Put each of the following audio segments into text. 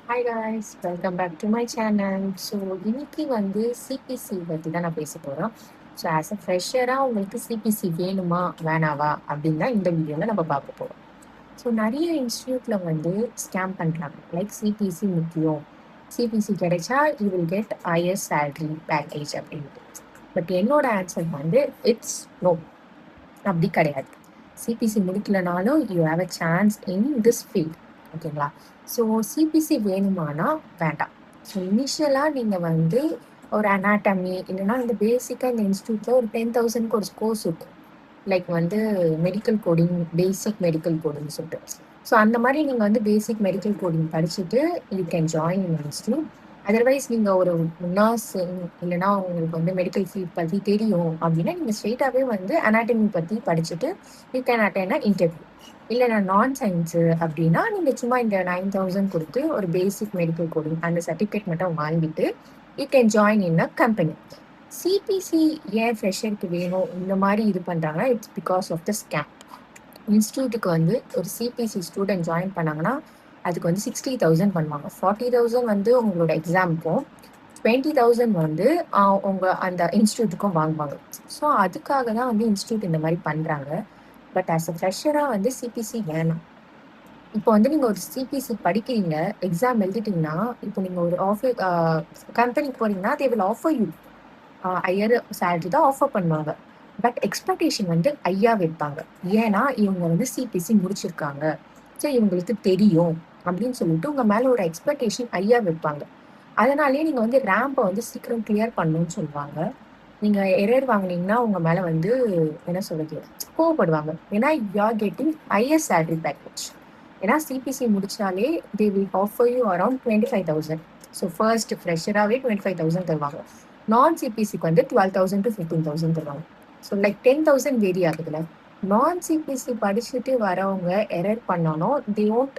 Hi guys, welcome back to my channel. So இன்னைக்கு வந்து CBC பற்றி தான் நான் பேச போகிறோம். ஸோ ஆஸ் அ ஃப்ரெஷராக உங்களுக்கு சிபிசி வேணுமா வேணாவா அப்படின்னு தான் இந்த வீடியோவில் நம்ம பார்க்க போகிறோம். ஸோ நிறைய இன்ஸ்டியூட்டில் வந்து ஸ்கேம் பண்ணுறாங்க. லைக் சிபிசி முக்கியம், சிபிசி கிடைச்சா you will get higher salary package அப்படின்ட்டு. பட் என்னோட ஆன்சர் வந்து இட்ஸ் நோ, அப்படி கிடையாது. சிபிசி முடிக்கலனாலும் you have a chance in this field. ஓகேங்களா? ஸோ சிபிசி வேணுமானா வேண்டாம். ஸோ இனிஷியலாக நீங்கள் வந்து ஒரு அனாட்டமி இல்லைன்னா இந்த பேசிக்காக இந்த இன்ஸ்டியூட்டில் ஒரு 10,000 ஒரு கோர்ஸ் இருக்கும். லைக் வந்து மெடிக்கல் கோடிங், பேசிக் மெடிக்கல் கோடிங் சொல்லிட்டு. ஸோ அந்த மாதிரி நீங்கள் வந்து பேசிக் மெடிக்கல் கோடிங் படிச்சுட்டு you can join in institute. Otherwise நீங்கள் ஒரு நர்ஸ் இல்லைன்னா உங்களுக்கு வந்து மெடிக்கல் ஃபீல்ட் பற்றி தெரியும் அப்படின்னா நீங்கள் ஸ்ட்ரெயிட்டாகவே வந்து அனாட்டமி பற்றி படிச்சுட்டு you can attend a interview. இல்லை நான் நான் சயின்ஸு அப்படின்னா நீங்கள் சும்மா இந்த 9,000 கொடுத்து ஒரு பேசிக் மெடிக்கல் கோடிங் அந்த சர்டிஃபிகேட் மட்டும் வாங்கிட்டு you can join in a company. CPC ஏன் ஃப்ரெஷருக்கு வேணும் இந்த மாதிரி இது பண்ணுறாங்கன்னா it's because of the scam. இன்ஸ்டியூட்டுக்கு வந்து ஒரு சிபிசி ஸ்டூடெண்ட் ஜாயின் பண்ணாங்கன்னா அதுக்கு வந்து 60,000 பண்ணுவாங்க. 40,000 வந்து உங்களோட எக்ஸாமுக்கும், 20,000 வந்து உங்கள் அந்த இன்ஸ்டியூட்டுக்கும் வாங்குவாங்க. ஸோ அதுக்காக தான் வந்து இன்ஸ்டியூட் இந்த மாதிரி பண்ணுறாங்க. பட் ஆஸ் அ ஃப்ரெஷராக வந்து சிபிசி வேணாம். இப்போ வந்து நீங்கள் ஒரு சிபிசி படிக்கிறீங்க, எக்ஸாம் எழுதிட்டீங்கன்னா இப்போ நீங்கள் ஒரு கம்பெனிக்கு போறீங்கன்னா தே will offer you higher salary தான் ஆஃபர் பண்ணுவாங்க. பட் எக்ஸ்பெக்டேஷன் வந்து ஐயா வைப்பாங்க. ஏன்னா இவங்க வந்து சிபிசி முடிச்சிருக்காங்க, ஸோ இவங்களுக்கு தெரியும் அப்படின்னு சொல்லிட்டு உங்கள் மேலே ஒரு எக்ஸ்பெக்டேஷன் ஐயா வைப்பாங்க. அதனாலேயே நீங்கள் வந்து ரேம்பை வந்து சீக்கிரம் கிளியர் பண்ணணும்னு சொல்லுவாங்க. நீங்கள் எரர் வாங்கினீங்கன்னா உங்கள் மேலே வந்து என்ன சொல்றது கோவப்படுவாங்க. ஏன்னா you are getting higher salary package. ஏன்னா சிபிசி முடிச்சாலே they will offer you around 25,000. So first ஃப்ரெஷராகவே 25,000 தருவாங்க. நான் சிபிசிக்கு வந்து 12,000 to 15,000 தருவாங்க. ஸோ லைக் 10,000 வேரி ஆகுதுல. நான் சிபிசி படிச்சுட்டு வரவங்க எரர் பண்ணாலும் தே ஓன்ட்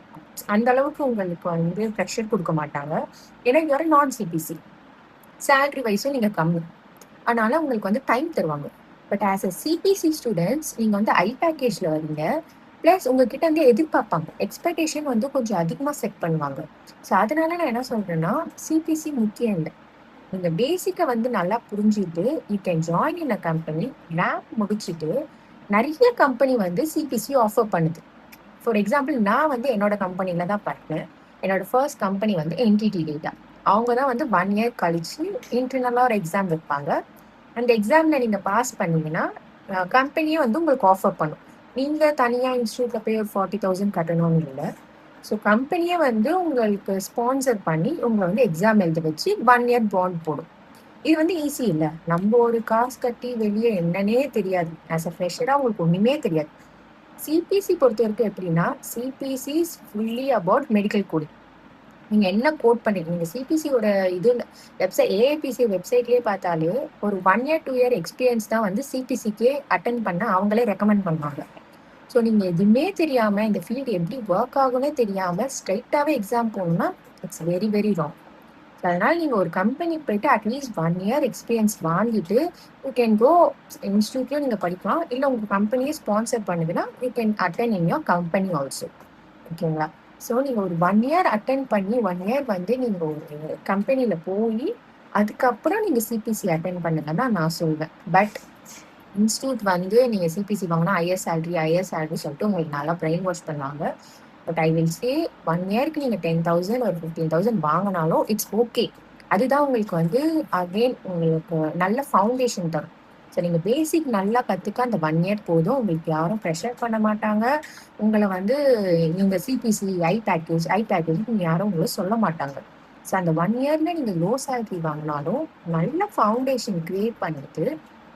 அந்த அளவுக்கு உங்களுக்கு வந்து ப்ரெஷர் கொடுக்க மாட்டாங்க. ஏன்னா யாரும் நான் சிபிசி சேலரி வைஸும் நீங்கள் கம்மி, அதனால உங்களுக்கு வந்து டைம் தருவாங்க. But as a CPC students நீங்கள் வந்து ஐ பேக்கேஜில் வரீங்க, ப்ளஸ் உங்ககிட்ட வந்து எதிர்பார்ப்பாங்க, எக்ஸ்பெக்டேஷன் வந்து கொஞ்சம் அதிகமாக செட் பண்ணுவாங்க. ஸோ அதனால நான் என்ன சொல்கிறேன்னா சிபிசி முக்கியம் இல்லை. நீங்கள் பேசிக்கை வந்து நல்லா புரிஞ்சுட்டு you can join in a company. Rank முடிச்சுட்டு நிறைய கம்பெனி வந்து சிபிசி ஆஃபர் பண்ணுது. ஃபார் எக்ஸாம்பிள் நான் வந்து என்னோட கம்பெனியில் தான் பண்ணேன். என்னோட ஃபர்ஸ்ட் கம்பெனி வந்து என்டிடி டேட்டா. அவங்க தான் வந்து 1 இயர் கழிச்சு இன்டர்னலாக ஒரு எக்ஸாம் வைப்பாங்க. அந்த எக்ஸாமில் நீங்கள் பாஸ் பண்ணீங்கன்னா கம்பெனியே வந்து உங்களுக்கு ஆஃபர் பண்ணும். நீங்கள் தனியாக இன்ஸ்டியூட்டில் போய் ஒரு 40,000 கட்டணும்னு இல்லை. ஸோ கம்பெனியே வந்து உங்களுக்கு ஸ்பான்சர் பண்ணி உங்களை வந்து எக்ஸாம் எழுத வச்சு 1 இயர் பாண்ட் போடும். இது வந்து ஈஸி இல்லை. நம்ம ஒரு காசு கட்டி வெளியே என்னன்னே தெரியாது, ஆஸ் அ ஃப்ரெஷராக உங்களுக்கு ஒன்றுமே தெரியாது. சிபிசி பொறுத்த வரைக்கும் எப்படின்னா CPC is fully about medical coding. நீங்கள் என்ன கோட் பண்ணுறீங்க, நீங்கள் சிபிசியோட இது வெப்சைட் ஏஐபிசி வெப்சைட்லேயே பார்த்தாலே ஒரு 1 இயர் 2 இயர் எக்ஸ்பீரியன்ஸ் தான் வந்து சிபிசிக்கே அட்டன் பண்ண அவங்களே ரெக்கமெண்ட் பண்ணுவாங்க. ஸோ நீங்கள் எதுவுமே தெரியாமல் இந்த ஃபீல்டு எப்படி ஒர்க் ஆகும்னே தெரியாமல் ஸ்ட்ரைட்டாகவே எக்ஸாம் போகணும்னா it's very very wrong. So அதனால் நீங்கள் ஒரு கம்பெனிக்கு போயிட்டு அட்லீஸ்ட் 1 இயர் எக்ஸ்பீரியன்ஸ் வாங்கிட்டு யூ கேன் கோ இன்ஸ்டியூட்லேயும் நீங்கள் படிக்கலாம். இல்லை உங்கள் கம்பெனியே ஸ்பான்சர் பண்ணுதுன்னா you can attend in your company also. ஓகேங்களா? ஸோ நீங்கள் ஒரு 1 இயர் அட்டன் பண்ணி 1 இயர் வந்து நீங்கள் ஒரு கம்பெனியில் போய் அதுக்கப்புறம் நீங்கள் சிபிசி அட்டன் பண்ணுங்க தான் நான் சொல்வேன். பட் இன்ஸ்டியூட் வந்து நீங்கள் சிபிசி வாங்கினா ஹையர் சேலரி சொல்லிட்டு உங்களுக்கு நல்லா பிரெயின் வாஷ் பண்ணுவாங்க. பட் ஐ வில் சே 1 இயருக்கு நீங்கள் 10,000 ஒரு 15,000 வாங்கினாலும் இட்ஸ் ஓகே. அதுதான் உங்களுக்கு வந்து அகெயின் உங்களுக்கு நல்ல ஃபவுண்டேஷன் தரும். ஸோ நீங்கள் பேசிக் நல்லா கற்றுக்க அந்த 1 இயர் போதும். உங்களுக்கு யாரும் ப்ரெஷர் பண்ண மாட்டாங்க. உங்களை வந்து நீங்கள் சிபிசி ஐ பேக்கேஜ் நீங்கள் யாரும் உங்களை சொல்ல மாட்டாங்க. ஸோ அந்த 1 இயரில் நீங்கள் லோ சேலரி வாங்கினாலும் நல்ல ஃபவுண்டேஷன் க்ரியேட் பண்ணிட்டு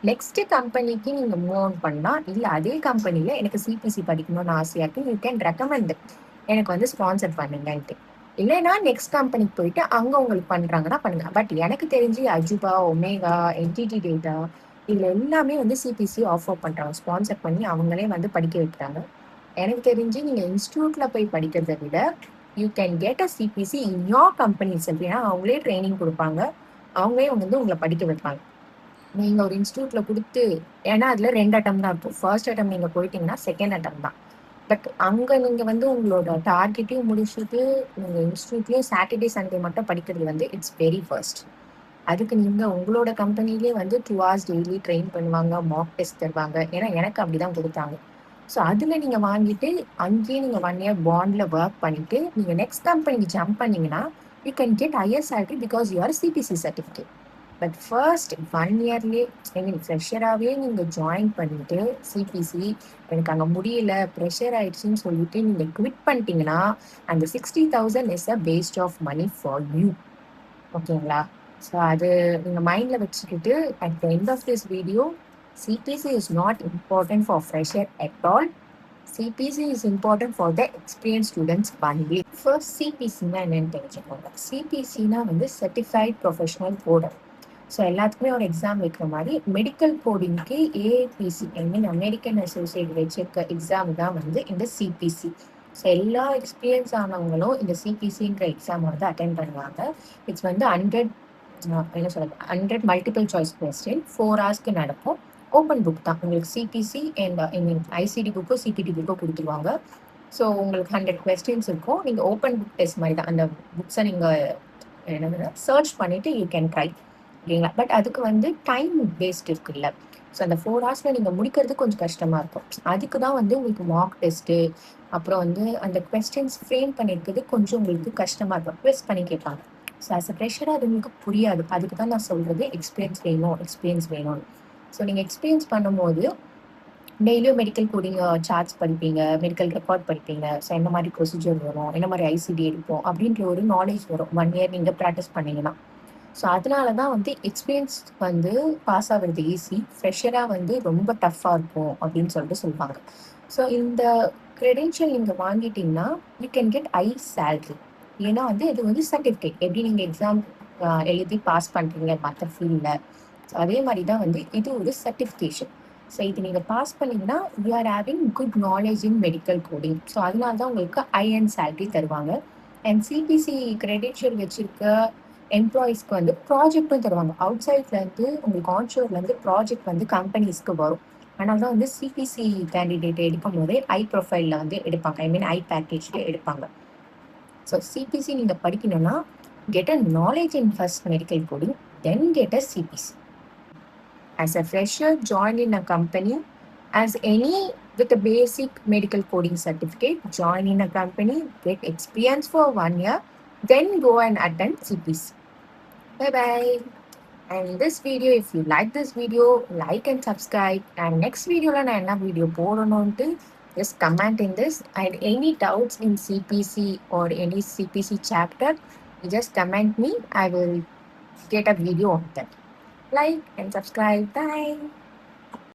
நெக்ஸ்ட் கம்பெனிக்கு நீங்கள் மூவ் ஆன் பண்ணால், இல்லை அதே கம்பெனியில் எனக்கு சிபிசி படிக்கணும்னு ஆசையாக இருக்குது, யூ கேன் ரெக்கமெண்ட் எனக்கு வந்து ஸ்பான்சர் பண்ணுங்கன்ட்டு. இல்லைன்னா நெக்ஸ்ட் கம்பெனிக்கு போயிட்டு அங்கே உங்களுக்கு பண்ணுறாங்கன்னா பண்ணுங்க. பட் எனக்கு தெரிஞ்சு அஜுபா, ஒமேகா, என்டிடி டேட்டா இதில் எல்லாமே வந்து சிபிசி ஆஃபர் பண்ணுறாங்க, ஸ்பான்சர் பண்ணி அவங்களே வந்து படிக்க வைக்கிறாங்க. எனக்கு தெரிஞ்சு நீங்கள் இன்ஸ்டியூட்டில் போய் படிக்கிறத விட you can get a CPC in your companies. அப்படின்னா அவங்களே ட்ரைனிங் கொடுப்பாங்க, அவங்களே வந்து உங்களை படிக்க வைப்பாங்க. நீங்கள் ஒரு இன்ஸ்டியூட்டில் கொடுத்து, ஏன்னா அதில் 2 அட்டம் தான் இருக்கும். ஃபர்ஸ்ட் அட்டம் நீங்கள் போயிட்டீங்கன்னா செகண்ட் அட்டம் தான். பட் அங்கே நீங்கள் வந்து உங்களோட டார்கெட்டையும் முடிச்சுட்டு நீங்கள் இன்ஸ்டியூட்லேயும் சாட்டர்டே சண்டே மட்டும் படிக்கிறது வந்து இட்ஸ் வெரி ஃபர்ஸ்ட். அதுக்கு நீங்கள் உங்களோட கம்பெனிலே வந்து 2 hours டெய்லி ட்ரெயின் பண்ணுவாங்க, மாக் டெஸ்ட் தருவாங்க. ஏன்னா எனக்கு அப்படி தான் கொடுத்தாங்க. ஸோ அதில் நீங்கள் வாங்கிட்டு அங்கேயே நீங்கள் 1 year பாண்டில் ஒர்க் பண்ணிவிட்டு நீங்கள் நெக்ஸ்ட் கம்பெனிக்கு ஜம்ப் பண்ணிங்கன்னா you can get higher salary because you are CPC certificate. But first 1 yearலேயே ஐ மீன் ஃப்ரெஷராகவே நீங்கள் ஜாயின் பண்ணிவிட்டு சிபிசி எனக்கு அங்கே முடியல ப்ரெஷர் ஆயிடுச்சுன்னு சொல்லிட்டு நீங்கள் குவிட் பண்ணிட்டீங்கன்னா அந்த 60,000 is a waste of money for you. ஓகேங்களா? ஸோ அது நீங்கள் மைண்டில் வச்சுக்கிட்டு at the end of this video CPC is not important for fresher at all. CPC is important for the experience students only. First சிபிசின்னா என்னன்னு தெரிஞ்சுக்கோங்க. சிபிசினா வந்து certified professional coder. So எல்லாத்துக்குமே ஒரு எக்ஸாம் வைக்கிற மாதிரி மெடிக்கல் கோடிங்க்கு AIPC I mean American associate வச்சிருக்க எக்ஸாம் தான் வந்து இந்த சிபிசி. ஸோ எல்லா எக்ஸ்பீரியன்ஸ் ஆனவங்களும் இந்த சிபிசின்ற எக்ஸாம் வந்து அட்டென்ட் பண்ணுவாங்க. இட்ஸ் வந்து 100 என்ன சொல்றது 100 மல்டிபிள் சாய்ஸ் கொஸ்டின் 4 hours நடக்கும். ஓப்பன் புக் தான். உங்களுக்கு CPC and I mean ICD புக்கோ சிபிடி புக்கோ கொடுத்துருவாங்க. ஸோ உங்களுக்கு 100 questions இருக்கும். நீங்கள் ஓப்பன் புக் டெஸ்ட் மாதிரி தான் அந்த புக்ஸை நீங்கள் என்ன சர்ச் பண்ணிவிட்டு யூ கேன் ட்ரை. ஓகேங்களா? பட் அதுக்கு வந்து டைம் வேஸ்ட் இருக்குல்ல. ஸோ அந்த 4 hours நீங்கள் முடிக்கிறது கொஞ்சம் கஷ்டமாக இருக்கும். அதுக்கு தான் வந்து உங்களுக்கு மார்க் டெஸ்ட்டு அப்புறம் வந்து அந்த கொஸ்டின்ஸ் ஃப்ரேம் பண்ணியிருக்கிறது கொஞ்சம் உங்களுக்கு கஷ்டமாக இருக்கும். ட்விஸ்ட் பண்ணி கேட்பாங்க. ஸோ ஆஸ் அ ஃப்ரெஷராக அது உங்களுக்கு புரியாது. அதுக்கு தான் நான் சொல்கிறது எக்ஸ்பீரியன்ஸ் வேணும்னு. ஸோ நீங்கள் எக்ஸ்பீரியன்ஸ் பண்ணும்போது டெய்லியும் மெடிக்கல் கோடிங் சார்ட்ஸ் படிப்பீங்க, மெடிக்கல் ரெக்கார்ட் படிப்பீங்க. ஸோ என்ன மாதிரி ப்ரொசீஜர் வரும், என்ன மாதிரி ஐசிடி எடுப்போம் அப்படின்ற ஒரு நாலேஜ் வரும் 1 year நீங்கள் ப்ராக்டிஸ் பண்ணீங்கன்னா. ஸோ அதனால தான் வந்து எக்ஸ்பீரியன்ஸ் வந்து பாஸ் ஆகிறது ஈஸி, ஃப்ரெஷராக வந்து ரொம்ப டஃப்பாக இருக்கும் அப்படின்னு சொல்லிட்டு சொல்லுவாங்க. ஸோ இந்த க்ரெடென்ஷியல் நீங்கள் வாங்கிட்டீங்கன்னா you can get high salary. ஏன்னா வந்து இது வந்து சர்டிஃபிகேட். எப்படி நீங்கள் எக்ஸாம் எழுதி பாஸ் பண்ணுறீங்க மற்ற ஃபீல்டில், ஸோ அதே மாதிரி தான் வந்து இது ஒரு சர்டிஃபிகேஷன். ஸோ இது நீங்கள் பாஸ் பண்ணிங்கன்னா you are having good knowledge in medical coding. So அதனால தான் உங்களுக்கு ஹை அண்ட் சேல்ரி தருவாங்க. அண்ட் சிபிசி க்ரெடென்ஷியல் வச்சுருக்க எம்ப்ளாயீஸ்க்கு வந்து ப்ராஜெக்டும் தருவாங்க. அவுட் சைட்லேருந்து உங்களுக்கு ஆன்ஷோர்லேருந்து ப்ராஜெக்ட் வந்து கம்பெனிஸ்க்கு வரும். அதனால தான் வந்து சிபிசி கேண்டிடேட் எடுக்கும் போதே ஐ ப்ரொஃபைலில் வந்து எடுப்பாங்க. ஐ மீன் ஐ பேக்கேஜில் எடுப்பாங்க. ஸோ சிபிசி நீங்கள் படிக்கணும்னா get a knowledge in first medical coding, then get a CPC. As a fresher, join in a company. As any with a basic medical coding certificate, join in a company, get experience for 1 year, then go and attend CPC. Bye-bye. And this video, if you like this video, like and subscribe. And next video, I will video போடணும்ட்டு just comment in this. And any doubts in CPC or any CPC chapter, you just comment me. I will get a video on that. Like and subscribe. Bye.